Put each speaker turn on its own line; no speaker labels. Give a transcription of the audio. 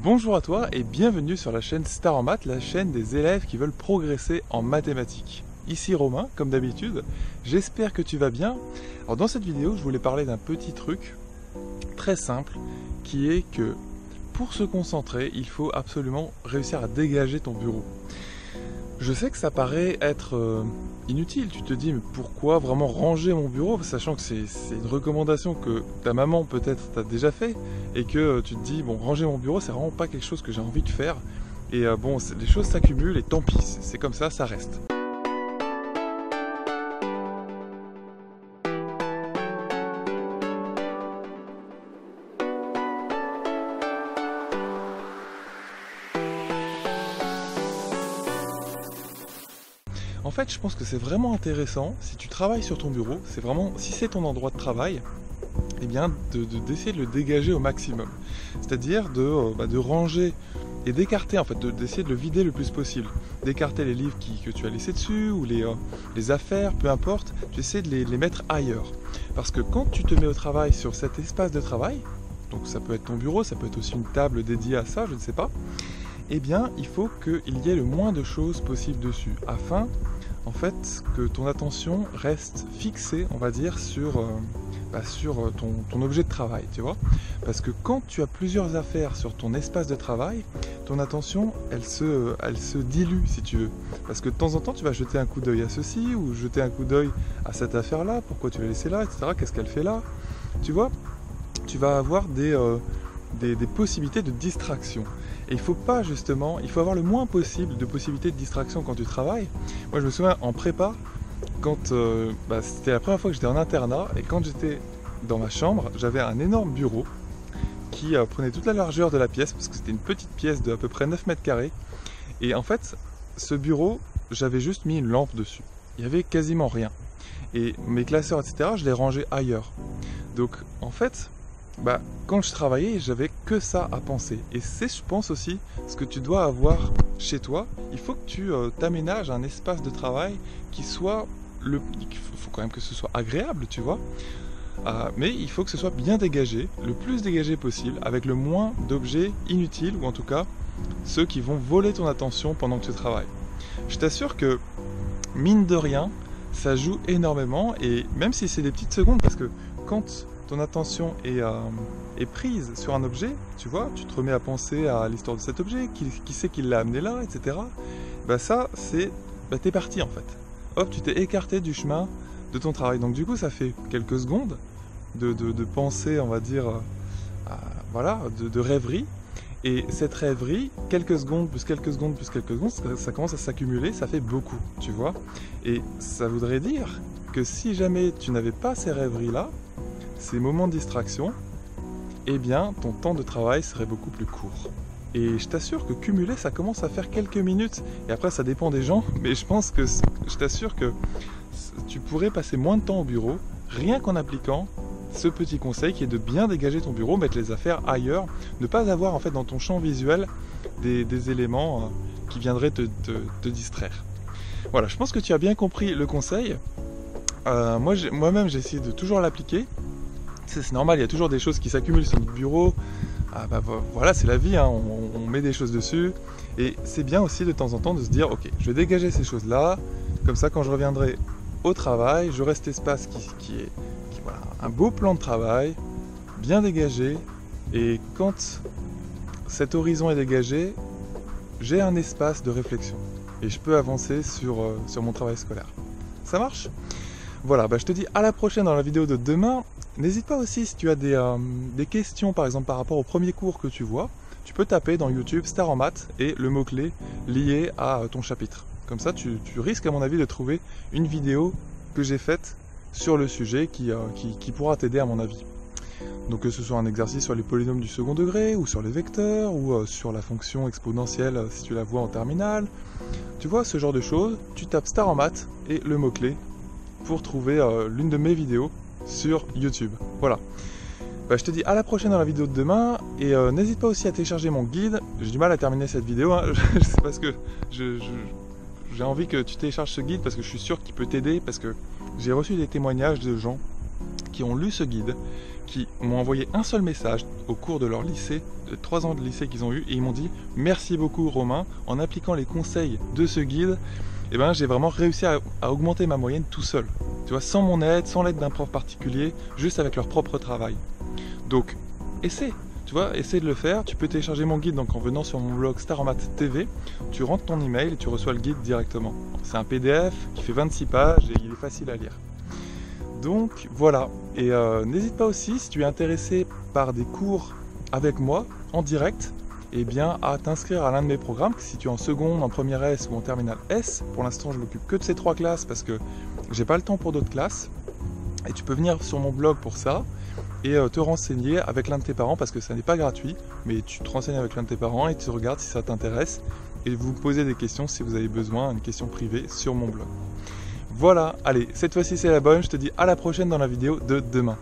Bonjour à toi et bienvenue sur la chaîne Star en Maths, la chaîne des élèves qui veulent progresser en mathématiques. Ici Romain, comme d'habitude, j'espère que tu vas bien. Alors dans cette vidéo, je voulais parler d'un petit truc très simple qui est que pour se concentrer, il faut absolument réussir à dégager ton bureau. Je sais que ça paraît être inutile, tu te dis mais pourquoi vraiment ranger mon bureau, sachant que c'est une recommandation que ta maman peut-être t'a déjà fait et que tu te dis bon, ranger mon bureau c'est vraiment pas quelque chose que j'ai envie de faire et bon, les choses s'accumulent et tant pis, c'est comme ça reste. En fait, je pense que c'est vraiment intéressant, si tu travailles sur ton bureau, c'est vraiment, si c'est ton endroit de travail, eh bien, d'essayer de le dégager au maximum. C'est-à-dire de ranger et d'écarter, en fait, d'essayer de le vider le plus possible. D'écarter les livres que tu as laissés dessus, ou les affaires, peu importe, tu essaies de les mettre ailleurs. Parce que quand tu te mets au travail sur cet espace de travail, donc ça peut être ton bureau, ça peut être aussi une table dédiée à ça, je ne sais pas, eh bien, il faut qu'il y ait le moins de choses possible dessus, afin, en fait, que ton attention reste fixée, on va dire, sur ton objet de travail, tu vois. Parce que quand tu as plusieurs affaires sur ton espace de travail, ton attention, elle se dilue, si tu veux. Parce que de temps en temps, tu vas jeter un coup d'œil à ceci, ou jeter un coup d'œil à cette affaire-là, pourquoi tu l'as laissée là, etc., qu'est-ce qu'elle fait là. Tu vois, tu vas avoir des possibilités de distraction. Et il faut pas justement, il faut avoir le moins possible de possibilités de distraction quand tu travailles. Moi je me souviens en prépa, quand c'était la première fois que j'étais en internat, et quand j'étais dans ma chambre, j'avais un énorme bureau qui prenait toute la largeur de la pièce, parce que c'était une petite pièce de à peu près 9 mètres carrés. Et en fait, ce bureau, j'avais juste mis une lampe dessus. Il n'y avait quasiment rien. Et mes classeurs, etc., je les rangeais ailleurs. Donc en fait, quand je travaillais, j'avais que ça à penser. Et c'est, je pense aussi, ce que tu dois avoir chez toi. Il faut que tu t'aménages un espace de travail qui soit... Il faut quand même que ce soit agréable, tu vois. Mais il faut que ce soit bien dégagé, le plus dégagé possible, avec le moins d'objets inutiles, ou en tout cas, ceux qui vont voler ton attention pendant que tu travailles. Je t'assure que, mine de rien, ça joue énormément, et même si c'est des petites secondes, parce que quand ton attention est prise sur un objet, tu vois, tu te remets à penser à l'histoire de cet objet, qui c'est qui l'a amené là, etc. T'es parti en fait. Hop, tu t'es écarté du chemin de ton travail. Donc du coup, ça fait quelques secondes de pensée, on va dire, de rêverie. Et cette rêverie, quelques secondes, plus quelques secondes, plus quelques secondes, ça commence à s'accumuler, ça fait beaucoup, tu vois. Et ça voudrait dire que si jamais tu n'avais pas ces rêveries-là, ces moments de distraction, eh bien, ton temps de travail serait beaucoup plus court. Et je t'assure que cumuler, ça commence à faire quelques minutes. Et après, ça dépend des gens, mais je t'assure que tu pourrais passer moins de temps au bureau, rien qu'en appliquant ce petit conseil qui est de bien dégager ton bureau, mettre les affaires ailleurs, ne pas avoir en fait dans ton champ visuel des éléments qui viendraient te distraire. Voilà, je pense que tu as bien compris le conseil. Moi-même, j'ai essayé de toujours l'appliquer. C'est normal, il y a toujours des choses qui s'accumulent sur notre bureau. Voilà, c'est la vie, hein. On met des choses dessus. Et c'est bien aussi de temps en temps de se dire, ok, je vais dégager ces choses-là. Comme ça, quand je reviendrai au travail, j'aurai cet espace qui est un beau plan de travail, bien dégagé. Et quand cet horizon est dégagé, j'ai un espace de réflexion. Et je peux avancer sur mon travail scolaire. Ça marche ? Voilà, je te dis à la prochaine dans la vidéo de demain. N'hésite pas aussi, si tu as des questions, par exemple par rapport au premier cours que tu vois, tu peux taper dans YouTube Star en Maths et le mot-clé lié à ton chapitre. Comme ça, tu risques à mon avis de trouver une vidéo que j'ai faite sur le sujet qui pourra t'aider à mon avis. Donc que ce soit un exercice sur les polynômes du second degré, ou sur les vecteurs, ou sur la fonction exponentielle si tu la vois en terminale. Tu vois, ce genre de choses, tu tapes Star en Maths et le mot-clé pour trouver l'une de mes vidéos sur YouTube. Voilà. Je te dis à la prochaine dans la vidéo de demain, et n'hésite pas aussi à télécharger mon guide. J'ai du mal à terminer cette vidéo, hein. C'est parce que j'ai envie que tu télécharges ce guide, parce que je suis sûr qu'il peut t'aider, parce que j'ai reçu des témoignages de gens qui ont lu ce guide, qui m'ont envoyé un seul message au cours de leur lycée, de 3 ans de lycée qu'ils ont eu, et ils m'ont dit « Merci beaucoup Romain, en appliquant les conseils de ce guide, eh ben, j'ai vraiment réussi à augmenter ma moyenne tout seul. » Tu vois, sans mon aide, sans l'aide d'un prof particulier, juste avec leur propre travail. Donc, essaie. Tu vois, essaie de le faire. Tu peux télécharger mon guide donc en venant sur mon blog Star en Maths TV. Tu rentres ton email et tu reçois le guide directement. C'est un PDF qui fait 26 pages et il est facile à lire. Donc voilà. Et n'hésite pas aussi, si tu es intéressé par des cours avec moi en direct, eh bien à t'inscrire à l'un de mes programmes. Si tu es en seconde, en première S ou en terminale S, pour l'instant je m'occupe que de ces 3 classes parce que j'ai pas le temps pour d'autres classes. Et tu peux venir sur mon blog pour ça et te renseigner avec l'un de tes parents parce que ça n'est pas gratuit, mais tu te renseignes avec l'un de tes parents et tu regardes si ça t'intéresse et vous posez des questions si vous avez besoin, une question privée sur mon blog. Voilà, allez, cette fois-ci c'est la bonne, je te dis à la prochaine dans la vidéo de demain.